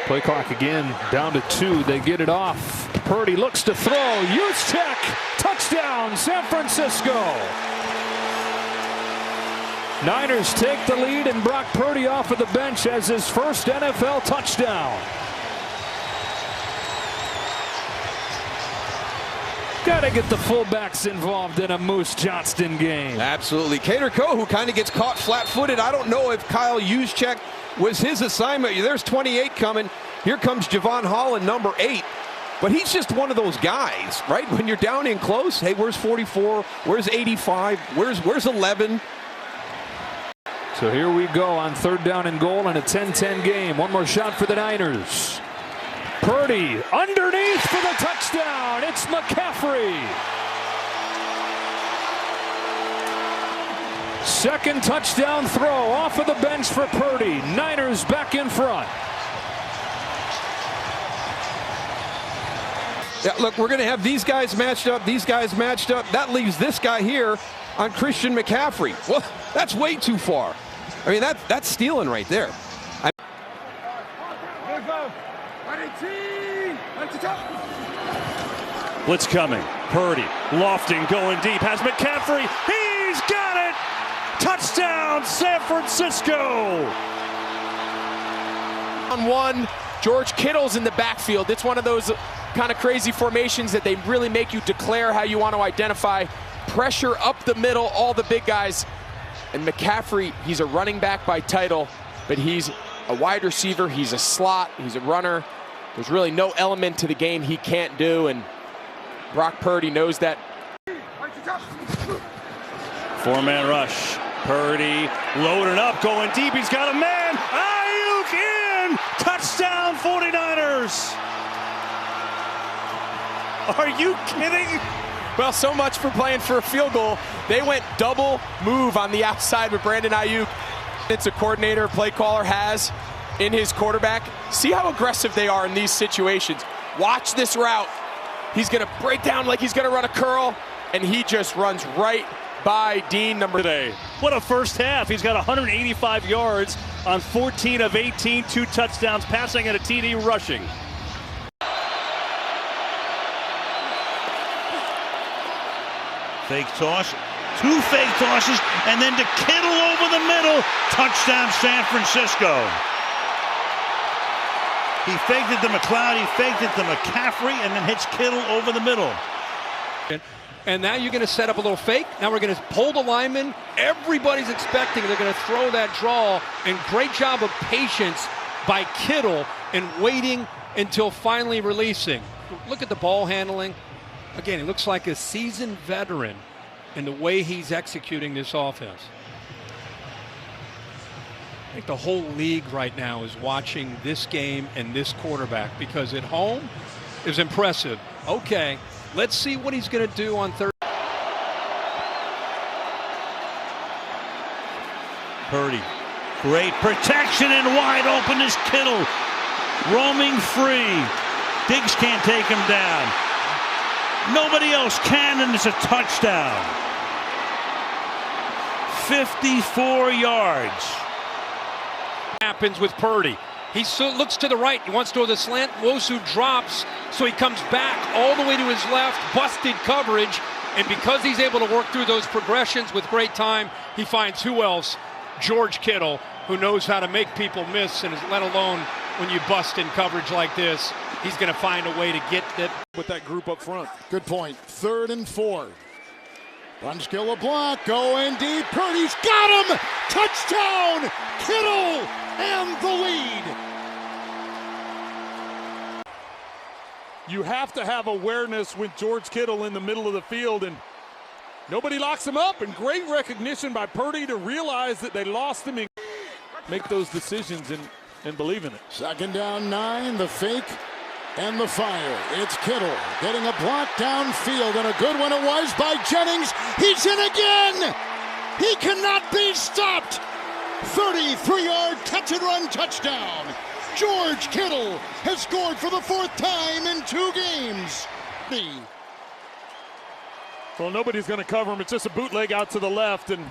Play clock again, down to 2. They get it off. Purdy looks to throw. Juszczyk, touchdown, San Francisco. Niners take the lead, and Brock Purdy off of the bench as his first NFL touchdown. Got to get the fullbacks involved in a Moose Johnston game. Absolutely. Cater Coe, who kind of gets caught flat-footed. I don't know if Kyle Juszczyk was his assignment. There's 28 coming. Here comes Javon Holland, number 8. But he's just one of those guys, right? When you're down in close, hey, where's 44? Where's 85? Where's 11? So here we go on 3rd down and goal in a 10-10 game. One more shot for the Niners. Purdy underneath for the touchdown. It's McCaffrey. Second touchdown throw off of the bench for Purdy. Niners back in front. Yeah, look, we're going to have these guys matched up, these guys matched up. That leaves this guy here on Christian McCaffrey. Well, that's way too far. I mean, that's stealing right there. Blitz coming. Purdy lofting, going deep. Has McCaffrey. He's got it. Touchdown, San Francisco. On 1, George Kittle's in the backfield. It's one of those kind of crazy formations that they really make you declare how you want to identify. Pressure up the middle, all the big guys. And McCaffrey, he's a running back by title, but he's a wide receiver. He's a slot. He's a runner. There's really no element to the game he can't do, and Brock Purdy knows that. 4-man rush. Purdy loading up, going deep. He's got a man. Aiyuk in. Touchdown, 49ers. Are you kidding? Well, so much for playing for a field goal. They went double move on the outside with Brandon Aiyuk. It's a coordinator, play caller has in his quarterback. See how aggressive they are in these situations. Watch this route. He's going to break down like he's going to run a curl, and he just runs right by Dean number today. What a first half. He's got 185 yards on 14 of 18, 2 touchdowns passing and a TD rushing. Fake toss, 2 fake tosses, and then to Kittle over the middle. Touchdown, San Francisco. He faked it to McLeod, he faked it to McCaffrey, and then hits Kittle over the middle. And now you're going to set up a little fake. Now we're going to pull the lineman. Everybody's expecting they're going to throw that draw. And great job of patience by Kittle and waiting until finally releasing. Look at the ball handling. Again, he looks like a seasoned veteran in the way he's executing this offense. I think the whole league right now is watching this game and this quarterback, because at home is impressive. Okay, let's see what he's going to do on third. Purdy, great protection, and wide open is Kittle. Roaming free. Diggs can't take him down. Nobody else can, and it's a touchdown. 54 yards. Happens with Purdy. He looks to the right. He wants to go to the slant. Wosu drops, so he comes back all the way to his left. Busted coverage, and because he's able to work through those progressions with great time, he finds who else? George Kittle, who knows how to make people miss, and let alone when you bust in coverage like this, he's going to find a way to get that. With that group up front. Good point. 3rd and 4. Bunchkill a block, going deep. Purdy's got him! Touchdown! Kittle and the lead. You have to have awareness with George Kittle in the middle of the field, and nobody locks him up, and great recognition by Purdy to realize that they lost him and make those decisions and believe in it. 2nd down 9, the fake and the fire. It's Kittle getting a block downfield, and a good one it was by Jennings. He's in again! He cannot be stopped! 33-yard catch-and-run touchdown. George Kittle has scored for the 4th time in 2 games. Well, nobody's going to cover him. It's just a bootleg out to the left, and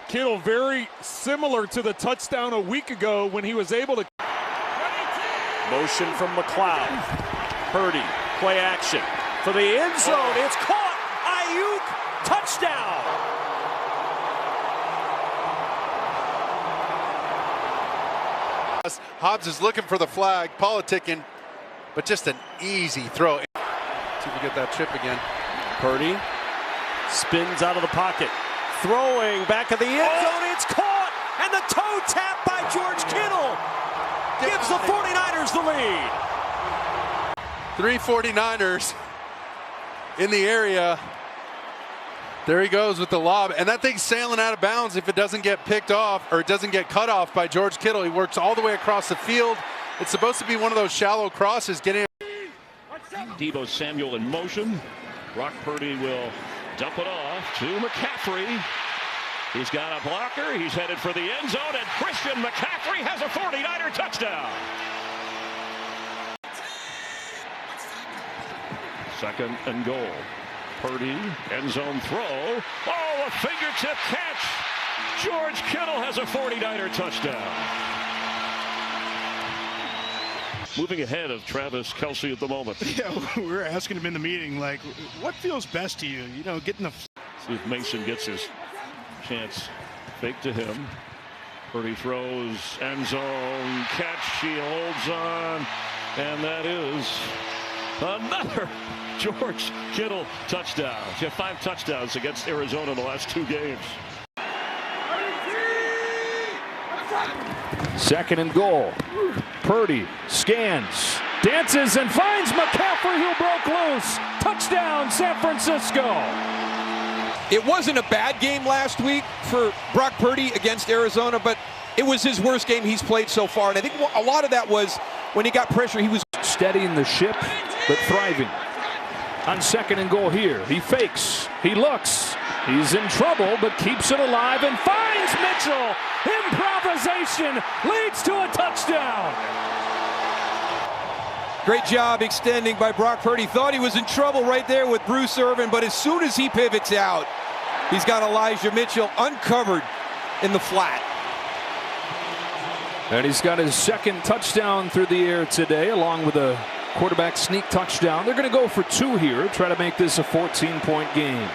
Kittle very similar to the touchdown a week ago when he was able to. Motion from McLeod. Purdy, play action for the end zone. It's caught. Aiyuk, touchdown. Hobbs is looking for the flag, politicking, but just an easy throw. See if we get that chip again. Purdy spins out of the pocket, throwing back of the end zone. It's caught, and the toe tap by George Kittle gives the 49ers the lead. 3 49ers in the area. There he goes with the lob, and that thing's sailing out of bounds if it doesn't get picked off or it doesn't get cut off by George Kittle. He works all the way across the field. It's supposed to be one of those shallow crosses getting. Deebo Samuel in motion. Brock Purdy will dump it off to McCaffrey. He's got a blocker. He's headed for the end zone, and Christian McCaffrey has a 49er touchdown. Second and goal. Purdy, end zone throw. Oh, a fingertip catch. George Kittle has a 49er touchdown. Moving ahead of Travis Kelce at the moment. Yeah, we were asking him in the meeting, like, what feels best to you? You know, getting the. See if Mason gets his chance. Fake to him. Purdy throws, end zone catch. He holds on, and that is another George Kittle touchdown. He's got 5 touchdowns against Arizona in the last 2 games. Second and goal. Purdy scans, dances, and finds McCaffrey, who broke loose. Touchdown, San Francisco. It wasn't a bad game last week for Brock Purdy against Arizona, but it was his worst game he's played so far. And I think a lot of that was when he got pressure, he was steadying the ship, but thriving. On second and goal here, he fakes, he looks, he's in trouble, but keeps it alive and finds Mitchell. Improvisation leads to a touchdown. Great job extending by Brock Purdy. Thought he was in trouble right there with Bruce Irvin, but as soon as he pivots out, he's got Elijah Mitchell uncovered in the flat. And he's got his second touchdown through the air today, along with a quarterback sneak touchdown. They're going to go for 2 here, try to make this a 14-point game.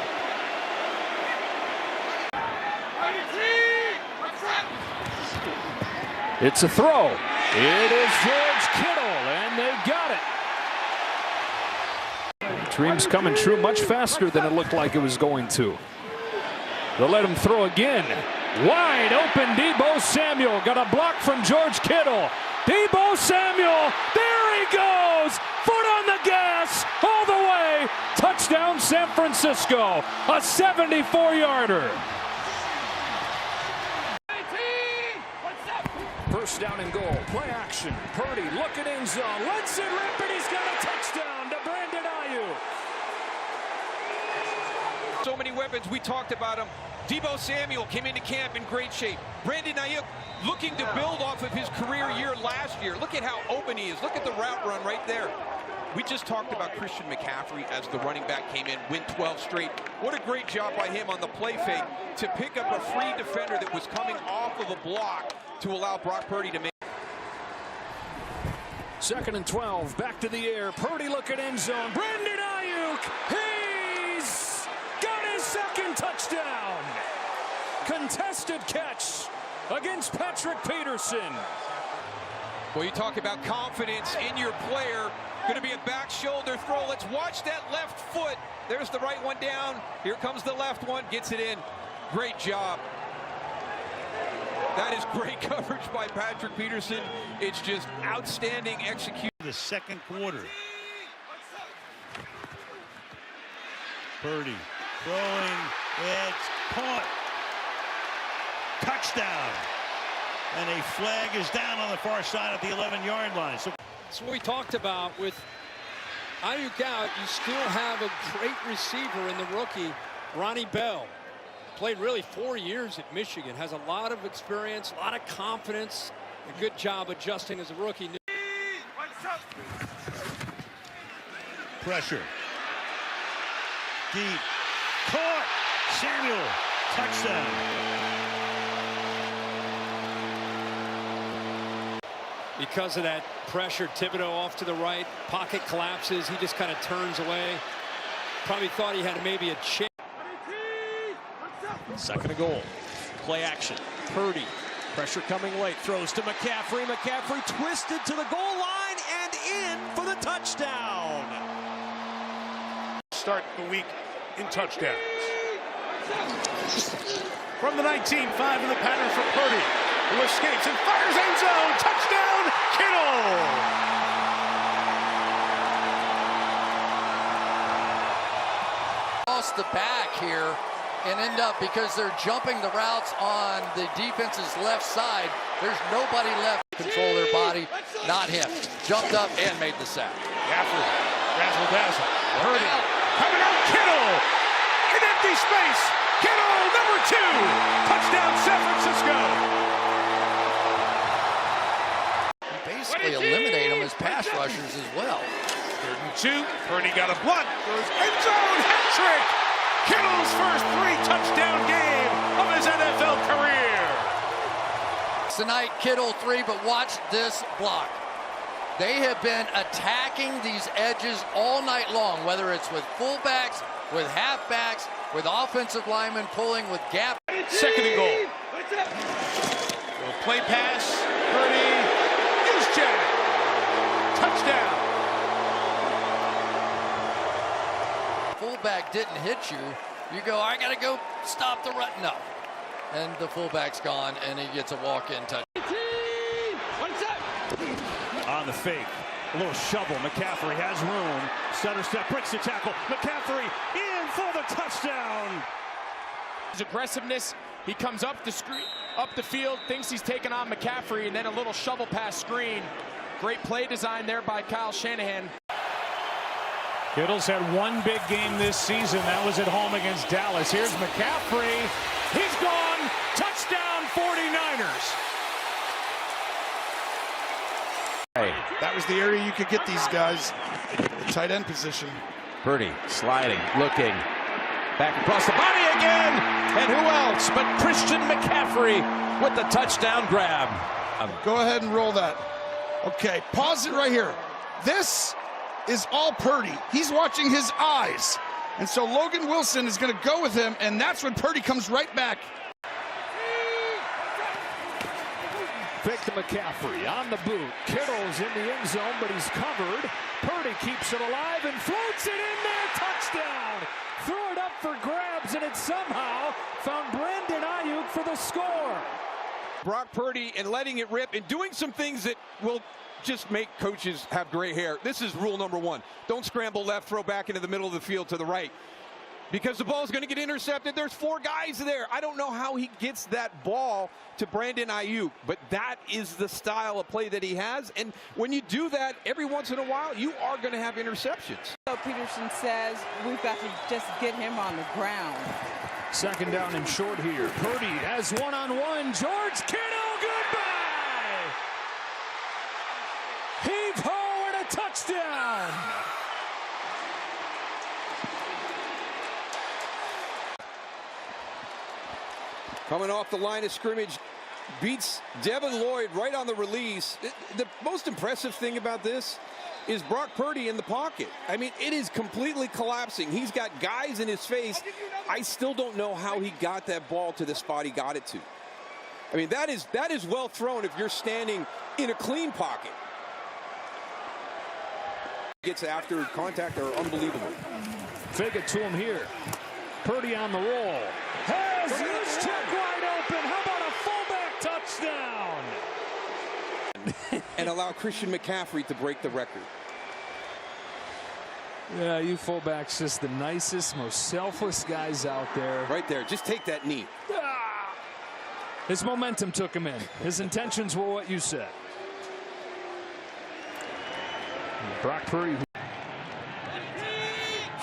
It's a throw. It is George Kittle, and they got it. Dreams coming true much faster than it looked like it was going to. They'll let him throw again. Wide open Deebo Samuel. Got a block from George Kittle. Deebo Samuel. There he goes. Foot on the gas. All the way. Touchdown San Francisco. A 74-yarder. First down and goal. Play action. Purdy looking in zone. Lets it rip, and he's got a touchdown to Brandon Aiyuk. So many weapons. We talked about him. Deebo Samuel came into camp in great shape. Brandon Aiyuk looking to build off of his career year last year. Look at how open he is. Look at the route run right there. We just talked about Christian McCaffrey as the running back came in, win 12 straight. What a great job by him on the play fake to pick up a free defender that was coming off of a block to allow Brock Purdy to make. Second and 12, back to the air. Purdy looking end zone. Brandon Aiyuk, he's got his second touchdown. Contested catch against Patrick Peterson. Well, you talk about confidence in your player. Going to be a back shoulder throw. Let's watch that left foot. There's the right one down. Here comes the left one. Gets it in. Great job. That is great coverage by Patrick Peterson. It's just outstanding execution. The second quarter. Purdy throwing. It's caught. Touchdown. And a flag is down on the far side of the 11-yard line. So that's what we talked about with Aiyuk out. You still have a great receiver in the rookie, Ronnie Bell. Played really 4 years at Michigan. Has a lot of experience, a lot of confidence. A good job adjusting as a rookie. Pressure. Deep. Caught. Samuel. Touchdown. Because of that pressure, Thibodeau off to the right, pocket collapses, he just kind of turns away. Probably thought he had maybe a chance. Second and goal. Play action. Purdy. Pressure coming late. Throws to McCaffrey. McCaffrey twisted to the goal line and in for the touchdown. Start the week in touchdowns. From the 19, 5 in the pattern for Purdy, who escapes and fires end zone. Touchdown, Kittle! Lost the back here and end up, because they're jumping the routes on the defense's left side, there's nobody left to control their body, not him. Jumped up and made the sack. Gafford, razzle-dazzle. Purdy, coming out, Kittle! In empty space, Kittle, number 2! Touchdown, San Francisco! Basically eliminate them as pass rushers as well. 3rd and 2, Purdy got a block, goes end zone, hat trick! Kittle's first 3-touchdown game of his NFL career. Tonight, Kittle 3, but watch this block. They have been attacking these edges all night long, whether it's with fullbacks, with halfbacks, with offensive linemen pulling with gap. 2nd and goal. Little play pass, Purdy, Juszczyk, touchdown. Fullback didn't hit you, you go, I gotta go stop the run. No. And the fullback's gone, and he gets a walk-in touch. On the fake, a little shovel. McCaffrey has room. Center step, breaks the tackle. McCaffrey in for the touchdown. His aggressiveness, he comes up the screen, up the field, thinks he's taking on McCaffrey, and then a little shovel pass screen. Great play design there by Kyle Shanahan. Kittle's had one big game this season. That was at home against Dallas. Here's McCaffrey. He's gone. Touchdown, 49ers. That was the area you could get these guys, the tight end position. Purdy sliding, looking. Back across the body again. And who else but Christian McCaffrey with the touchdown grab. Go ahead and roll that. Okay, pause it right here. This is all Purdy. He's watching his eyes. And so Logan Wilson is going to go with him, and that's when Purdy comes right back. Fake to McCaffrey on the boot. Kittle's in the end zone, but he's covered. Purdy keeps it alive and floats it in there. Touchdown! Threw it up for grabs, and it somehow found Brandon Aiyuk for the score. Brock Purdy and letting it rip and doing some things that will just make coaches have gray hair. This is rule number 1. Don't scramble left, throw back into the middle of the field to the right. Because the ball is going to get intercepted. There's 4 guys there. I don't know how he gets that ball to Brandon Aiyuk, but that is the style of play that he has. And when you do that, every once in a while, you are going to have interceptions. So Peterson says we've got to just get him on the ground. 2nd down and short here. Purdy has one-on-one. George Kittle, goodbye! Heave-ho and a touchdown! Coming off the line of scrimmage, beats Devin Lloyd right on the release. The most impressive thing about this is Brock Purdy in the pocket. I mean, it is completely collapsing. He's got guys in his face. I still don't know how he got that ball to the spot he got it to. I mean, that is well thrown if you're standing in a clean pocket. Gets after contact are unbelievable. Fake it to him here. Purdy on the roll. Has Juszczyk wide open. How about a fullback touchdown? And allow Christian McCaffrey to break the record. Yeah, you fullbacks, just the nicest, most selfless guys out there. Right there. Just take that knee. His momentum took him in. His intentions were what you said. Brock Purdy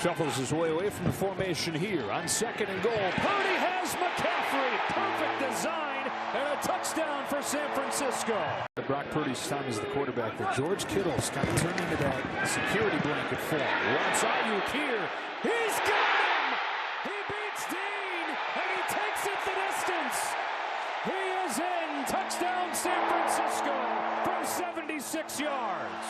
shuffles his way away from the formation here on 2nd and goal. Purdy has McCaffrey. Perfect design and a touchdown for San Francisco. Brock Purdy's time as the quarterback, but George Kittle's kind of turned into that security blanket for him. Wants Aiyuk here. He's got him! He beats Dean, and he takes it the distance. He is in. Touchdown San Francisco from 70. 76 yards.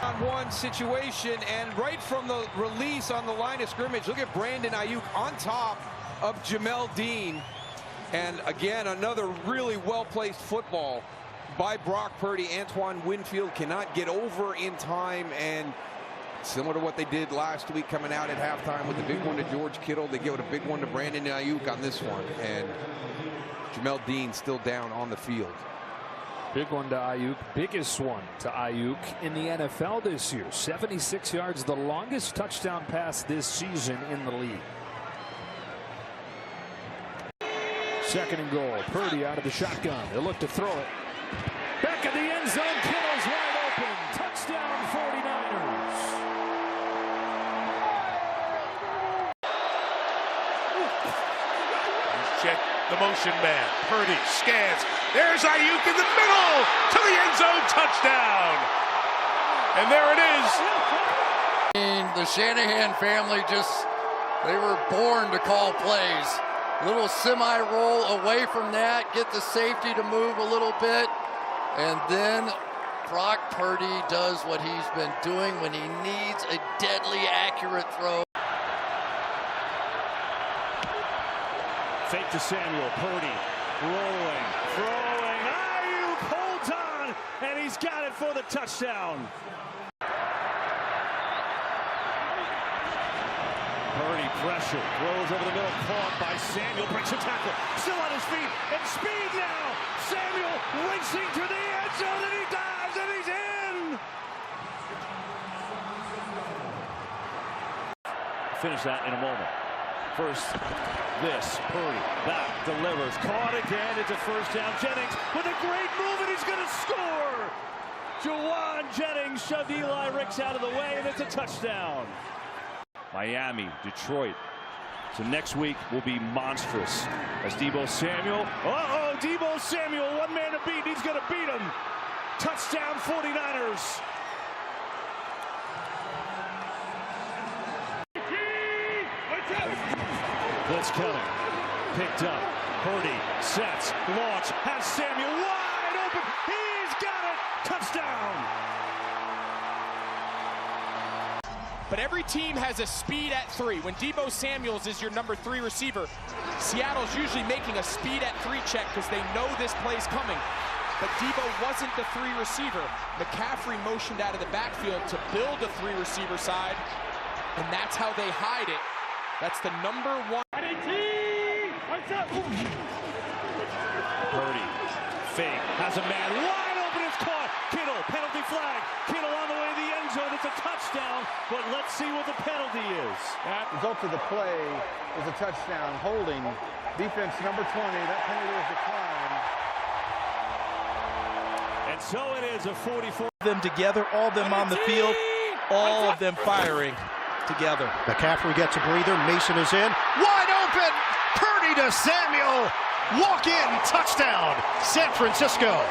On one situation, and right from the release on the line of scrimmage, look at Brandon Aiyuk on top of Jamel Dean. And again, another really well-placed football by Brock Purdy. Antoine Winfield cannot get over in time, and similar to what they did last week coming out at halftime with the big one to George Kittle, they give it a big one to Brandon Aiyuk on this one, and Jamel Dean still down on the field. Big one to Aiyuk, biggest one to Aiyuk in the NFL this year. 76 yards, the longest touchdown pass this season in the league. Second and goal. Purdy out of the shotgun. They'll look to throw it. Back in the end zone. Kittle's wide open. Touchdown 49ers. Check the motion man. Purdy scans. There's Aiyuk in the middle to the end zone. Touchdown. And there it is. The Shanahan family they were born to call plays. Little semi-roll away from that, get the safety to move a little bit, and then Brock Purdy does what he's been doing when he needs a deadly accurate throw. Fake to Samuel. Purdy rolling, throwing. Aiyuk holds on, and he's got it for the touchdown. Purdy pressure, throws over the middle, caught by Samuel, breaks a tackle, still on his feet, and speed now. Samuel racing to the end zone, and he dives, and he's in. Finish that in a moment. First, this, Purdy, back, delivers, caught again, it's a first down. Jennings with a great move, and he's going to score. Jennings shoved Eli Ricks out of the way, and it's a touchdown. Miami, Detroit. So next week will be monstrous as Deebo Samuel. Deebo Samuel, one man to beat. He's going to beat him. Touchdown 49ers. Blitz coming. Picked up. Purdy sets, launch, has Samuel wide open. He's got it. Touchdown. But every team has a speed at 3. When Deebo Samuels is your number 3 receiver, Seattle's usually making a speed at 3 check because they know this play's coming. But Deebo wasn't the 3 receiver. McCaffrey motioned out of the backfield to build a 3 receiver side, and that's how they hide it. That's the number 1. Purdy, fake, has a man wide open, it's caught. Kittle, penalty flag. Kittle on the way to the end zone. It's a touchdown, but let's see what the penalty is. That result of the play is a touchdown. Holding defense number 20. That penalty is declined. And so it is a 44. Them together, all of them on the field, all of them firing together. McCaffrey gets a breather. Mason is in. Wide open. Purdy to Samuel. Walk in. Touchdown. San Francisco.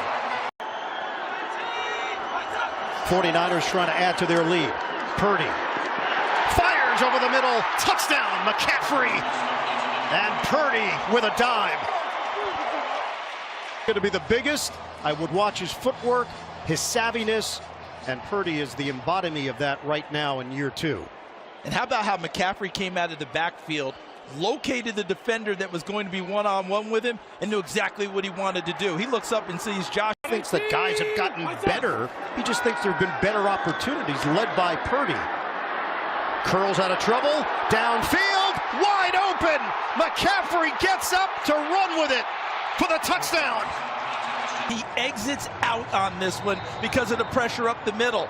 49ers trying to add to their lead. Purdy fires over the middle. Touchdown. McCaffrey. And Purdy with a dime. Going to be the biggest. I would watch his footwork, his savviness, and Purdy is the embodiment of that right now in year 2. And how about how McCaffrey came out of the backfield, located the defender that was going to be one-on-one with him, and knew exactly what he wanted to do. He looks up and sees Josh. He thinks that guys have gotten better. He just thinks there have been better opportunities led by Purdy. Curls out of trouble. Downfield. Wide open. McCaffrey gets up to run with it for the touchdown. He exits out on this one because of the pressure up the middle.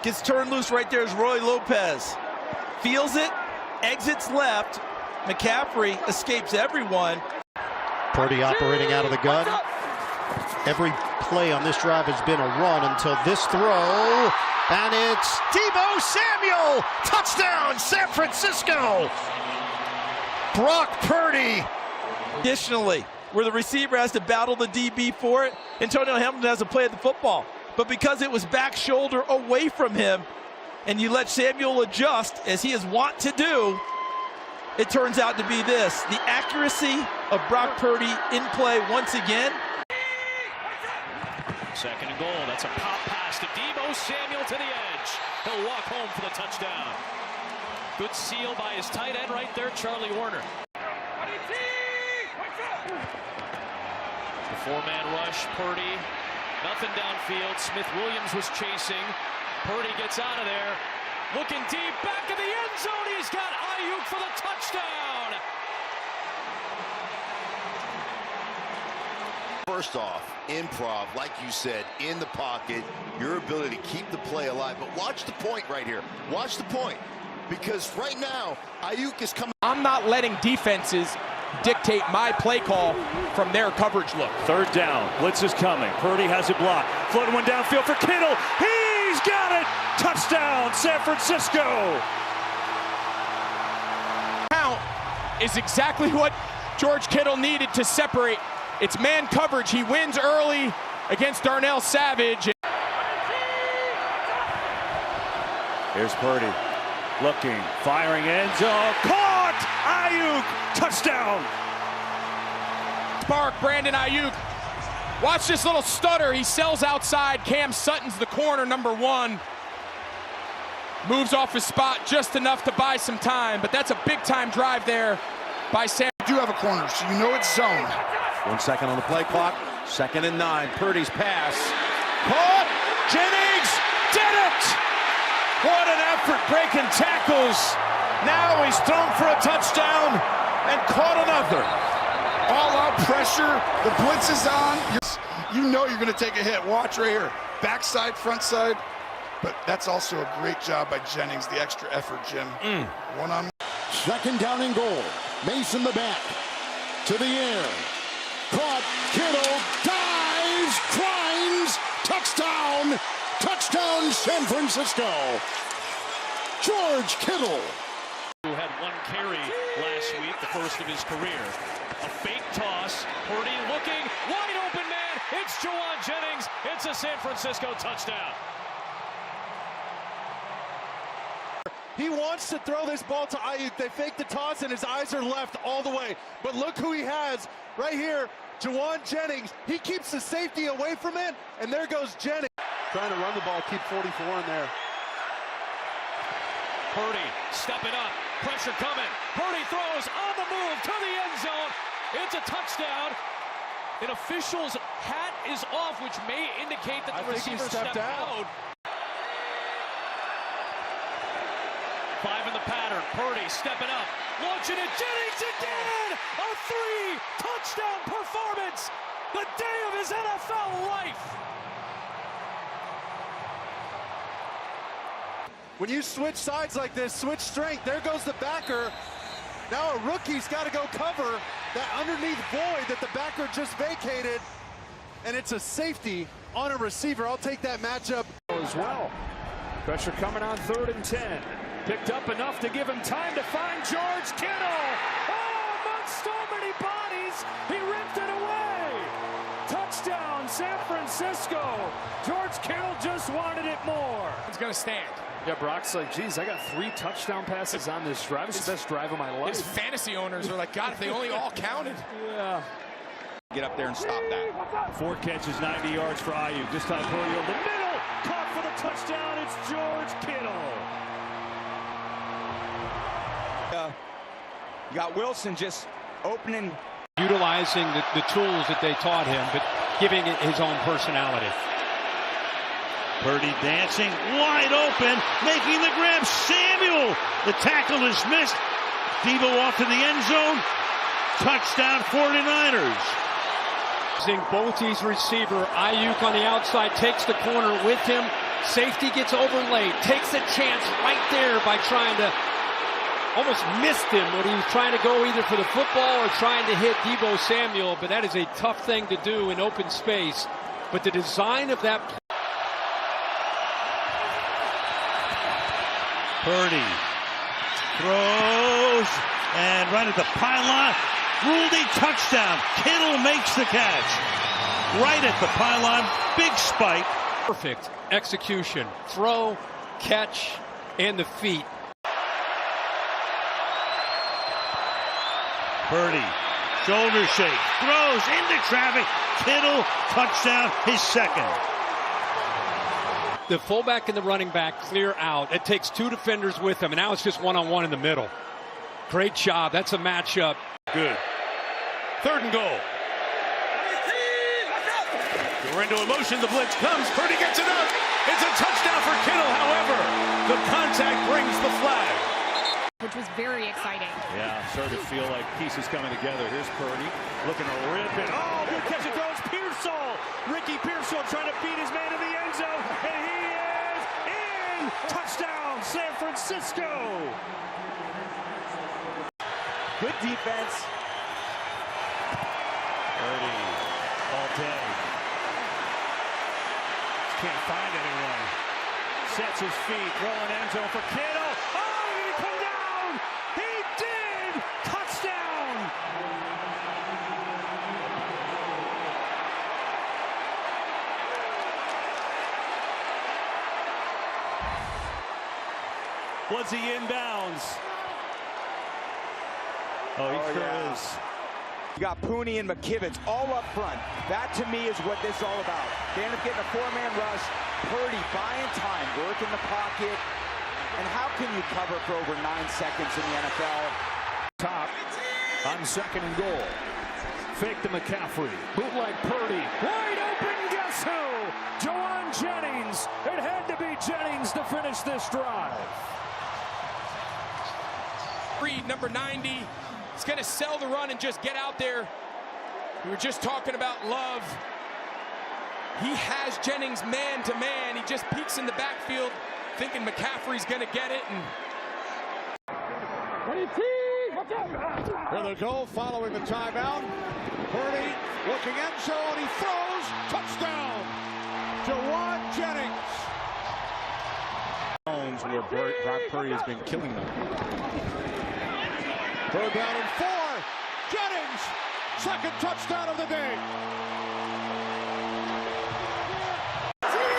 Gets turned loose right there is Roy Lopez. Feels it, exits left. McCaffrey escapes everyone. Purdy operating out of the gun. Every play on this drive has been a run until this throw. And it's Deebo Samuel. Touchdown, San Francisco. Brock Purdy. Additionally, where the receiver has to battle the DB for it, Antonio Hamilton has to play at the football. But because it was back shoulder away from him, and you let Samuel adjust, as he is wont to do, it turns out to be this. The accuracy of Brock Purdy in play once again. Second and goal. That's a pop pass to Deebo Samuel to the edge. He'll walk home for the touchdown. Good seal by his tight end right there, Charlie Warner. The four-man rush, Purdy. Nothing downfield. Smith-Williams was chasing. Purdy gets out of there. Looking deep, back in the end zone. He's got Aiyuk for the touchdown. First off, improv, like you said, in the pocket, your ability to keep the play alive. But watch the point right here. Watch the point. Because right now, Aiyuk is coming. I'm not letting defenses dictate my play call from their coverage look. Third down. Blitz is coming. Purdy has it blocked. Floating one downfield for Kittle. He's got it. Touchdown, San Francisco. Count is exactly what George Kittle needed to separate. It's man coverage. He wins early against Darnell Savage. Here's Purdy. Looking, firing end zone. Caught! Aiyuk! Touchdown! Spark, Brandon Aiyuk. Watch this little stutter. He sells outside. Cam Sutton's the corner, number 1. Moves off his spot just enough to buy some time, but that's a big-time drive there by Sam. You do have a corner, so you know it's zone. 1 second on the play clock. 2nd and 9. Purdy's pass. Caught! Jennings did it! What an effort breaking tackles. Now he's thrown for a touchdown and caught another. All-out pressure. The blitz is on. You know you're going to take a hit. Watch right here. Backside, front side. But that's also a great job by Jennings. The extra effort, Jim. One-on-one. 2nd down and goal. Mason the back. To the air. Caught. Kittle dives. Climbs. Touchdown. Touchdown, San Francisco. George Kittle. Who had 1 carry last week, the first of his career. A fake toss. Purdy looking. Wide open man. It's Juwan Jennings. It's a San Francisco touchdown. He wants to throw this ball to Aiyuk. They fake the toss and his eyes are left all the way. But look who he has right here, Juwan Jennings. He keeps the safety away from it, and there goes Jennings. Trying to run the ball, keep 44 in there. Purdy stepping up, pressure coming. Purdy throws on the move to the end zone. It's a touchdown. An official's hat is off, which may indicate that the receiver stepped out. 5 in the pattern. Purdy stepping up, launching it. Jennings again. A 3-touchdown performance. The day of his NFL life. When you switch sides like this, switch strength, there goes the backer. Now a rookie's got to go cover that underneath void that the backer just vacated, and it's a safety on a receiver. I'll take that matchup as well. Pressure coming on 3rd and 10. Picked up enough to give him time to find George Kittle. Oh, amongst so many bodies, he ripped it away. Touchdown, San Francisco. George Kittle just wanted it more. He's going to stand. Yeah, Brock's like, geez, I got 3 touchdown passes on this drive. It's the best drive of my life. His fantasy owners are like, God, if they only all counted. Yeah. Get up there and stop that. 4 catches, 90 yards for Aiyuk. This time Purdy over the middle. Caught for the touchdown. It's George Kittle. You got Wilson just opening. Utilizing the tools that they taught him, but giving it his own personality. Purdy dancing, wide open, making the grab. Samuel, the tackle is missed. Deebo off to the end zone. Touchdown 49ers. Both these receiver, Aiyuk on the outside, takes the corner with him. Safety gets overlaid, takes a chance right there by trying to, almost missed him when he was trying to go either for the football or trying to hit Deebo Samuel, but that is a tough thing to do in open space. But the design of that play. Purdy throws and right at the pylon. Ruled a touchdown. Kittle makes the catch. Right at the pylon. Big spike. Perfect execution. Throw, catch, and the feet. Purdy, shoulder shake, throws into traffic, Kittle, touchdown, his second. The fullback and the running back clear out. It takes two defenders with him, and now it's just one-on-one in the middle. Great job. That's a matchup. Good. 3rd and goal. We're into a motion. The blitz comes. Purdy gets it up. It's a touchdown for Kittle. However, the contact brings the flag. Which was very exciting. Yeah, started to feel like pieces coming together. Here's Purdy looking to rip it. Oh, good catch and throws. Pearsall. Ricky Pearsall trying to beat his man in the end zone. And he is in. Touchdown, San Francisco. Good defense. Purdy all day. Can't find anyone. Sets his feet. Rolling end zone for Kittle. Oh, did he come down? He did! Touchdown! Was he inbounds? Oh, he sure is. You got Pooney and McKivitz all up front. That, to me, is what this is all about. They end up getting a 4-man rush. Purdy buying time, working the pocket. And how can you cover for over 9 seconds in the NFL? Top on 2nd and goal. Fake to McCaffrey. Bootleg Purdy. Wide open, guess who? Jennings. It had to be Jennings to finish this drive. Reed, number 90. He's going to sell the run and just get out there. We were just talking about Love. He has Jennings man-to-man. He just peeks in the backfield, thinking McCaffrey's going to get it. Here they go, following the timeout. Purdy looking end zone. He throws. Touchdown. Jennings. Where Brock Purdy has been killing them. 3rd down and 4. Jennings, 2nd touchdown of the day.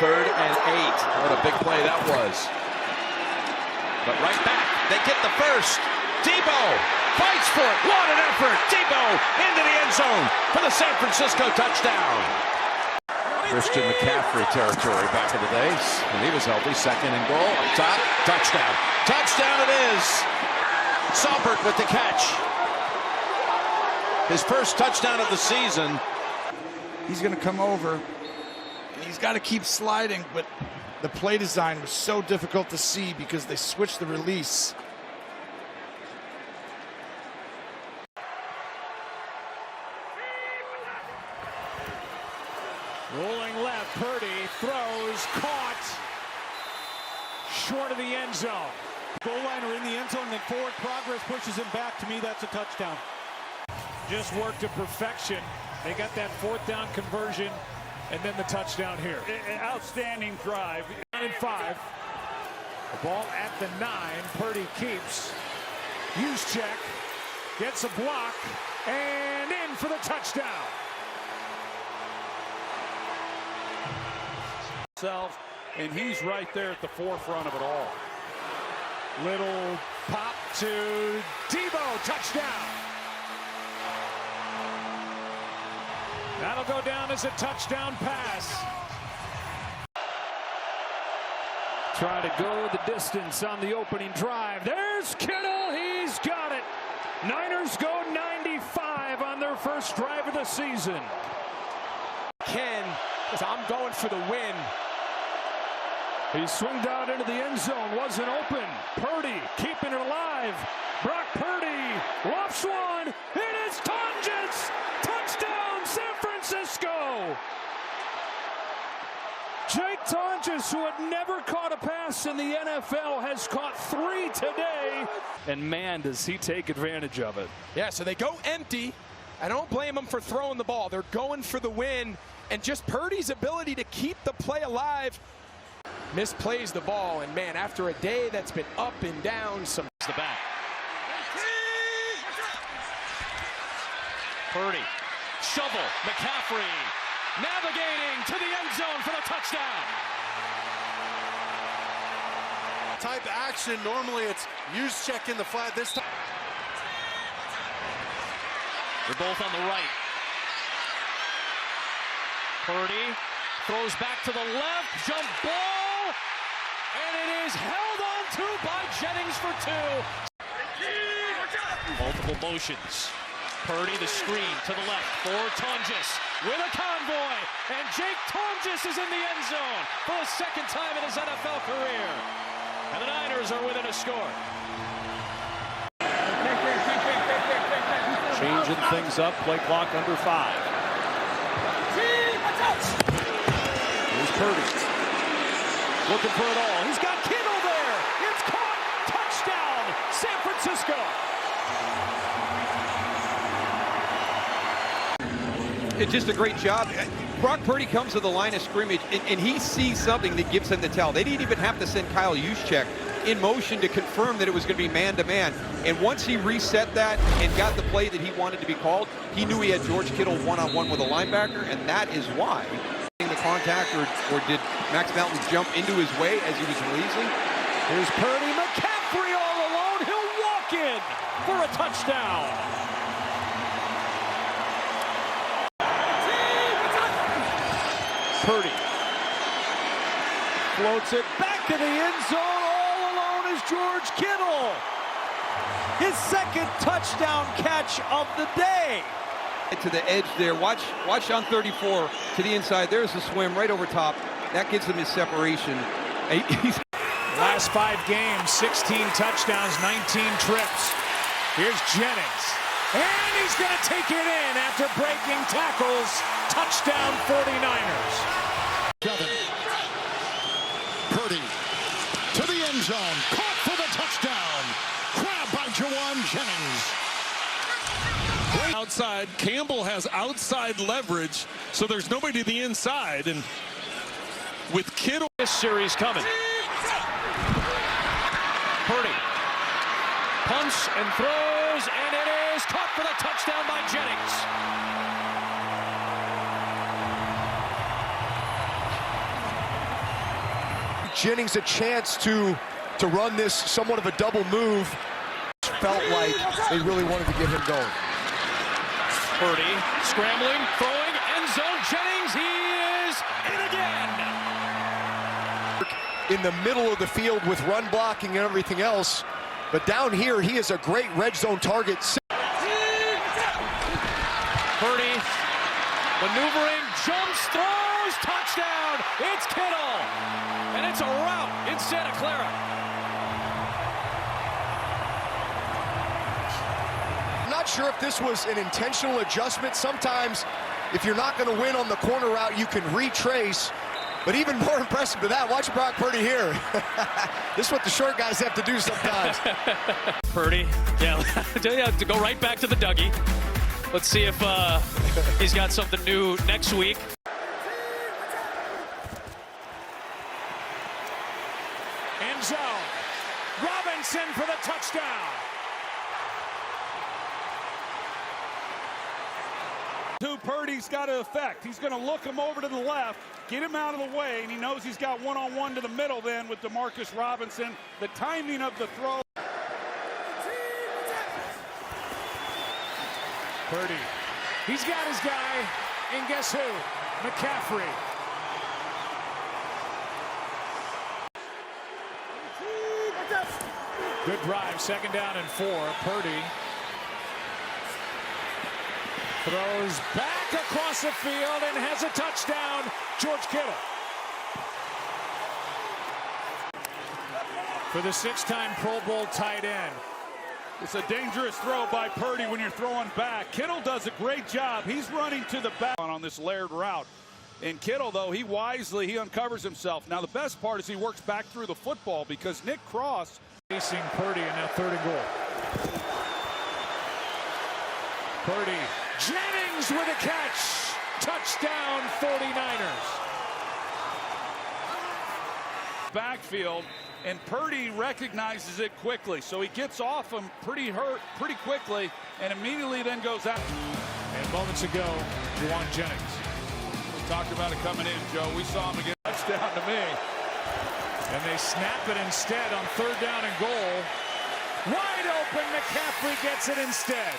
3rd and 8. What a big play that was. But right back, they get the first. Debo fights for it. What an effort. Debo into the end zone for the San Francisco touchdown. Christian McCaffrey territory back in the days when he was healthy. 2nd and goal. Up top. Touchdown. Touchdown it is. Saubert with the catch. His first touchdown of the season. He's going to come over, and he's got to keep sliding, but the play design was so difficult to see because they switched the release. Rolling left, Purdy throws, caught, short of the end zone. Goal line or in the end zone, then forward progress pushes him back. To me, that's a touchdown. Just worked to perfection. They got that 4th down conversion, and then the touchdown here. An outstanding drive. 9 and 5. The ball at the 9. Purdy keeps. Juszczyk gets a block, and in for the touchdown. And he's right there at the forefront of it all. Little pop to Debo, touchdown. That'll go down as a touchdown pass. Try to go the distance on the opening drive. There's Kittle, he's got it. Niners go 95 on their first drive of the season. Ken, I'm going for the win. He swinged out into the end zone, wasn't open. Purdy keeping it alive. Brock Purdy lofts one. It is Tonges. Touchdown, San Francisco. Jake Tonges, who had never caught a pass in the NFL, has caught 3 today. And man, does he take advantage of it. Yeah, so they go empty. I don't blame them for throwing the ball. They're going for the win. And just Purdy's ability to keep the play alive. Misplays the ball, and man, after a day that's been up and down, the back. Purdy, shovel, McCaffrey, navigating to the end zone for the touchdown. Type action, normally it's Juszczyk in the flat. This time They're both on the right. Purdy throws back to the left, jump ball, and it is held on to by Jennings for 2. Multiple motions. Purdy the screen to the left for Tonges with a convoy, and Jake Tonges is in the end zone for the second time in his NFL career. And the Niners are within a score. Changing things up, play clock under 5. Here's Purdy. Looking for it all. He's got Kittle there. It's caught. Touchdown, San Francisco. It's just a great job. Brock Purdy comes to the line of scrimmage, and he sees something that gives him the tell. They didn't even have to send Kyle Juszczyk in motion to confirm that it was going to be man-to-man. And once he reset that and got the play that he wanted to be called, he knew he had George Kittle one-on-one with a linebacker, and that is why the contact, or did Max Melton jump into his way as he was releasing? Here's Purdy. McCaffrey all alone. He'll walk in for a touchdown. Purdy floats it back to the end zone. All alone is George Kittle. His second touchdown catch of the day. To the edge there. Watch on 34 to the inside. There's the swim right over top. That gives him his separation. Last 5 games, 16 touchdowns, 19 trips. Here's Jennings. And he's going to take it in after breaking tackles. Touchdown 49ers. 7. Purdy to the end zone. Caught for the touchdown. Grabbed by Jennings. Outside, Campbell has outside leverage, so there's nobody to the inside. And with Kittle, this series coming. Purdy punts and throws, and it is caught for the touchdown by Jennings. Jennings a chance to run this somewhat of a double move. Felt like they really wanted to get him going. Purdy scrambling, throwing, end zone. Jennings, he is in again. In the middle of the field with run blocking and everything else, but down here he is a great red zone target. Purdy maneuvering, jumps, throws, touchdown. It's Kittle, and it's a rout in Santa Clara. Not sure if this was an intentional adjustment. Sometimes if you're not going to win on the corner route, you can retrace. But even more impressive than that, watch Brock Purdy here. This is what the short guys have to do sometimes. Purdy, yeah, to go right back to the Dougie. Let's see if he's got something new next week. End zone. Robinson for the touchdown. who Purdy's got to affect. He's going to look him over to the left, get him out of the way, and he knows he's got one-on-one to the middle then with Demarcus Robinson. The timing of the throw. Purdy, he's got his guy, and guess who? McCaffrey. Good drive, 2nd down and 4. Purdy throws back across the field and has a touchdown. George Kittle. For the 6-time Pro Bowl tight end. It's a dangerous throw by Purdy when you're throwing back. Kittle does a great job. He's running to the back on this layered route. And Kittle, though, he uncovers himself. Now, the best part is he works back through the football because Nick Cross facing Purdy, and now 3rd and goal. Purdy, Jennings with a catch. Touchdown 49ers. Backfield, and Purdy recognizes it quickly. So he gets off him pretty quickly and immediately then goes out. And moments ago, Jennings. We talked about it coming in, Joe. We saw him again. Touchdown to me. And they snap it instead on 3rd down and goal. Wide open, McCaffrey gets it instead.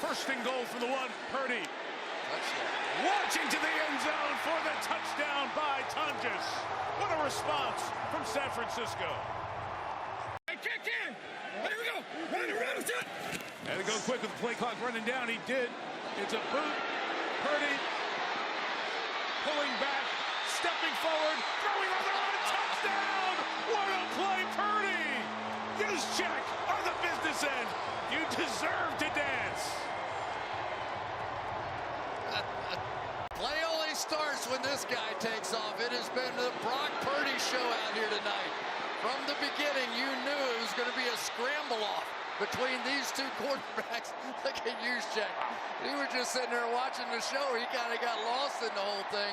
First First and goal for the one. Purdy. Launching to the end zone for the touchdown by Tonges. What a response from San Francisco. Kick in. Here we go. And to go quick with the play clock running down. He did. It's a boot. Purdy pulling back, stepping forward, throwing on the run. Touchdown. What a play, Purdy. Juszczyk on the business end. You deserve to dance. Play only starts when this guy takes off. It has been the Brock Purdy show out here tonight. From the beginning, you knew it was going to be a scramble-off between these two quarterbacks. Look at Juszczyk. We were just sitting there watching the show. He kind of got lost in the whole thing.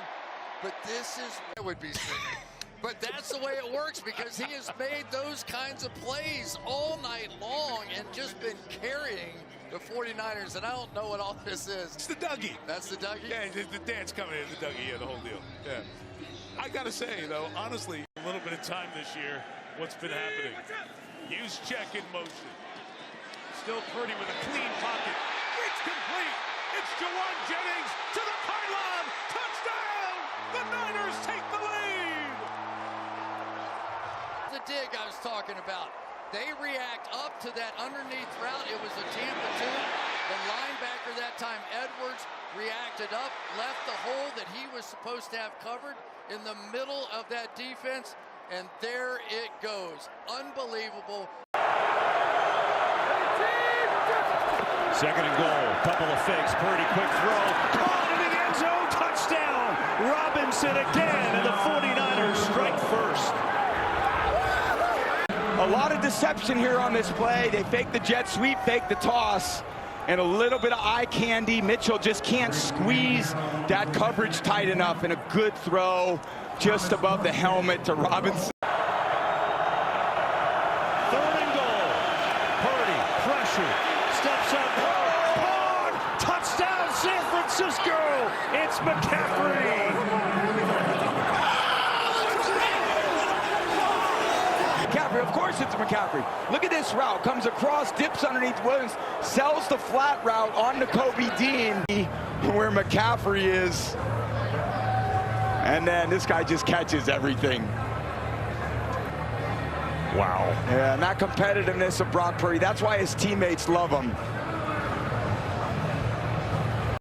But this is what it would be singing. But that's the way it works because he has made those kinds of plays all night long and just been carrying the 49ers, and I don't know what all this is. It's the Dougie. That's the Dougie? Yeah, the dance coming in, the Dougie, yeah, the whole deal. Yeah. I got to say, though, honestly, a little bit of time this year, what's been happening. Juszczyk in motion. Still Purdy with a clean pocket. It's complete. It's Jennings to the pylon. Touchdown! The Niners take the lead. The dig I was talking about. They react up to that underneath route. It was a Tampa 2. The linebacker that time, Edwards, reacted up, left the hole that he was supposed to have covered in the middle of that defense, and there it goes. Unbelievable. Second and goal. Couple of fakes. Purdy, quick throw. Caught in the end zone. Touchdown. Robinson again, and the 49ers strike first. A lot of deception here on this play. They fake the jet sweep, fake the toss, and a little bit of eye candy. Mitchell just can't squeeze that coverage tight enough, and a good throw just above the helmet to Robinson. Third and goal. Purdy, pressure, steps up. Oh, touchdown, San Francisco. It's McCaffrey. Of course it's McCaffrey. Look at this route. Comes across, dips underneath Williams, sells the flat route on to Kobe Dean, where McCaffrey is. And then this guy just catches everything. Wow. Yeah, and that competitiveness of Brock Purdy, that's why his teammates love him.